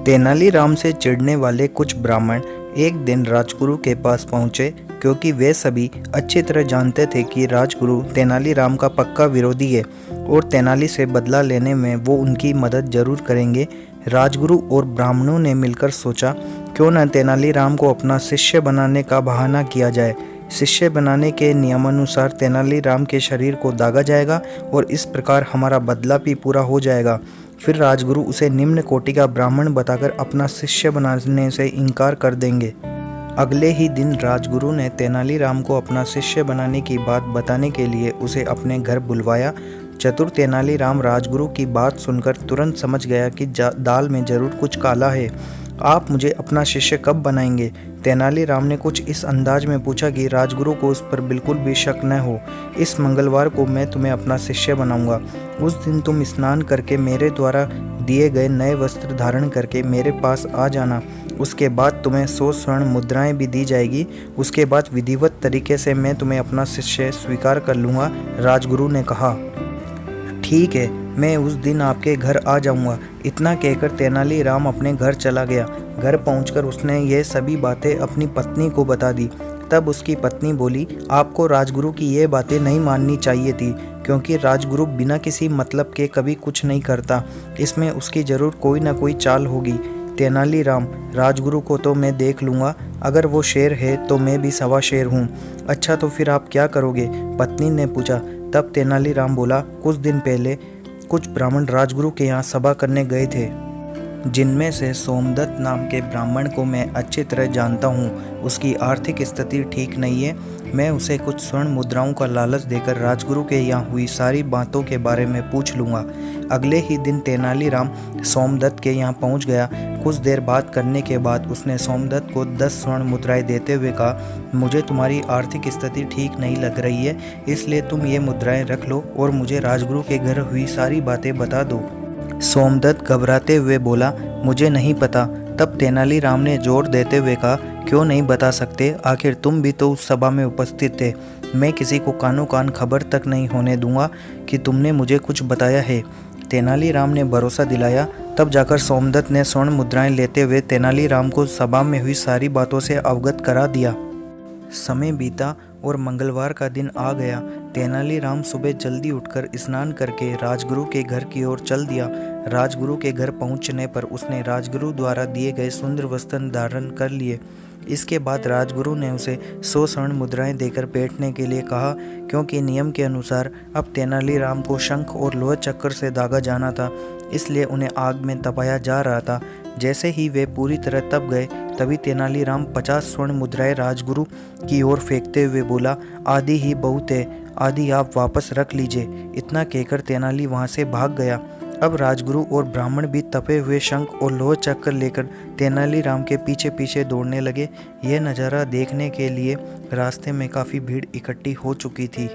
तेनालीराम से चिढ़ने वाले कुछ ब्राह्मण एक दिन राजगुरु के पास पहुंचे, क्योंकि वे सभी अच्छी तरह जानते थे कि राजगुरु तेनालीराम का पक्का विरोधी है और तेनाली से बदला लेने में वो उनकी मदद जरूर करेंगे। राजगुरु और ब्राह्मणों ने मिलकर सोचा, क्यों न तेनालीराम को अपना शिष्य बनाने का बहाना किया जाए। शिष्य बनाने के नियमानुसार तेनालीराम के शरीर को दागा जाएगा और इस प्रकार हमारा बदला भी पूरा हो जाएगा। फिर राजगुरु उसे निम्न कोटि का ब्राह्मण बताकर अपना शिष्य बनाने से इनकार कर देंगे। अगले ही दिन राजगुरु ने तेनालीराम को अपना शिष्य बनाने की बात बताने के लिए उसे अपने घर बुलवाया। चतुर तेनालीराम राजगुरु की बात सुनकर तुरंत समझ गया कि दाल में जरूर कुछ काला है। आप मुझे अपना शिष्य कब बनाएंगे? तेनालीराम ने कुछ इस अंदाज में पूछा कि राजगुरु को उस पर बिल्कुल भी शक न हो। इस मंगलवार को मैं तुम्हें अपना शिष्य बनाऊंगा। उस दिन तुम स्नान करके मेरे द्वारा दिए गए नए वस्त्र धारण करके मेरे पास आ जाना। उसके बाद तुम्हें 100 स्वर्ण मुद्राएं भी दी जाएगी। उसके बाद विधिवत तरीके से मैं तुम्हें अपना शिष्य स्वीकार कर लूँगा। राजगुरु ने कहा, ठीक है, मैं उस दिन आपके घर आ जाऊंगा। इतना कहकर तेनालीराम अपने घर चला गया। घर पहुंचकर उसने ये सभी बातें अपनी पत्नी को बता दी। तब उसकी पत्नी बोली, आपको राजगुरु की ये बातें नहीं माननी चाहिए थी, क्योंकि राजगुरु बिना किसी मतलब के कभी कुछ नहीं करता। इसमें उसकी जरूर कोई ना कोई चाल होगी। तेनालीराम, राजगुरु को तो मैं देख लूँगा। अगर वो शेर है तो मैं भी सवा शेर हूँ। अच्छा, तो फिर आप क्या करोगे? पत्नी ने पूछा। तब तेनालीराम बोला, कुछ दिन पहले कुछ ब्राह्मण राजगुरु के यहाँ सभा करने गए थे, जिनमें से सोमदत्त नाम के ब्राह्मण को मैं अच्छी तरह जानता हूँ। उसकी आर्थिक स्थिति ठीक नहीं है। मैं उसे कुछ स्वर्ण मुद्राओं का लालच देकर राजगुरु के यहाँ हुई सारी बातों के बारे में पूछ लूँगा। अगले ही दिन तेनालीराम सोमदत्त के यहाँ पहुँच गया। कुछ देर बात करने के बाद उसने सोमदत्त को 10 स्वर्ण मुद्राएं देते हुए कहा, मुझे तुम्हारी आर्थिक स्थिति ठीक नहीं लग रही है, इसलिए तुम ये मुद्राएं रख लो और मुझे राजगुरु के घर हुई सारी बातें बता दो। सोमदत्त घबराते हुए बोला, मुझे नहीं पता। तब तेनालीराम ने जोर देते हुए कहा, क्यों नहीं बता सकते? आखिर तुम भी तो उस सभा में उपस्थित थे। मैं किसी को कानो कान खबर तक नहीं होने दूंगा कि तुमने मुझे कुछ बताया है। तेनालीराम ने भरोसा दिलाया। तब जाकर सोमदत्त ने स्वर्ण मुद्राएं लेते हुए तेनालीराम को सभा में हुई सारी बातों से अवगत करा दिया। समय बीता और मंगलवार का दिन आ गया। तेनालीराम सुबह जल्दी उठकर स्नान करके राजगुरु के घर की ओर चल दिया। राजगुरु के घर पहुंचने पर उसने राजगुरु द्वारा दिए गए सुंदर वस्त्र धारण कर लिए। इसके बाद राजगुरु ने उसे 100 स्वर्ण मुद्राएं देकर बैठने के लिए कहा, क्योंकि नियम के अनुसार अब तेनालीराम को शंख और लोह चक्र से दागा जाना था, इसलिए उन्हें आग में तपाया जा रहा था। जैसे ही वे पूरी तरह तप गए, तभी तेनालीराम 50 स्वर्ण मुद्राएं राजगुरु की ओर फेंकते हुए बोला, आधी ही बहुत है, आधी आप वापस रख लीजिए। इतना कहकर तेनाली वहां से भाग गया। अब राजगुरु और ब्राह्मण भी तपे हुए शंख और लोह चक्र लेकर तेनालीराम के पीछे पीछे दौड़ने लगे। यह नज़ारा देखने के लिए रास्ते में काफ़ी भीड़ इकट्ठी हो चुकी थी।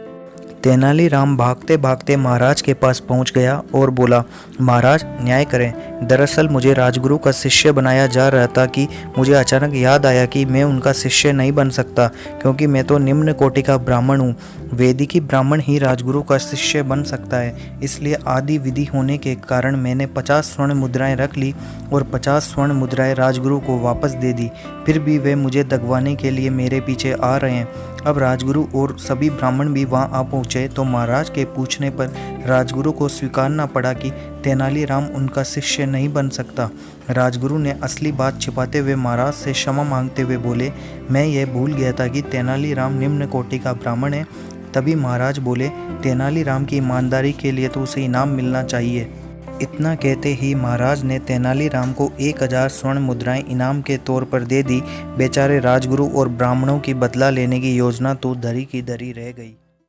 तेनालीराम भागते भागते महाराज के पास पहुंच गया और बोला, महाराज न्याय करें। दरअसल मुझे राजगुरु का शिष्य बनाया जा रहा था कि मुझे अचानक याद आया कि मैं उनका शिष्य नहीं बन सकता, क्योंकि मैं तो निम्न कोटि का ब्राह्मण हूँ। वैदिकी ब्राह्मण ही राजगुरु का शिष्य बन सकता है। इसलिए आदि विधि होने के कारण मैंने 50 स्वर्ण मुद्राएं रख ली और 50 स्वर्ण मुद्राएं राजगुरु को वापस दे दी। फिर भी वे मुझे दगवाने के लिए मेरे पीछे आ रहे हैं। अब राजगुरु और सभी ब्राह्मण भी वहां आ पहुंचे तो महाराज के पूछने पर राजगुरु को स्वीकारना पड़ा कि तेनालीराम उनका शिष्य नहीं बन सकता। राजगुरु ने असली बात छिपाते हुए महाराज से क्षमा मांगते हुए बोले, मैं ये भूल गया था कि तेनालीराम निम्न कोटि का ब्राह्मण है। तभी महाराज बोले, तेनालीराम की ईमानदारी के लिए तो उसे इनाम मिलना चाहिए। इतना कहते ही महाराज ने तेनालीराम को 1000 स्वर्ण मुद्राएं इनाम के तौर पर दे दी। बेचारे राजगुरु और ब्राह्मणों की बदला लेने की योजना तो धरी की धरी रह गई।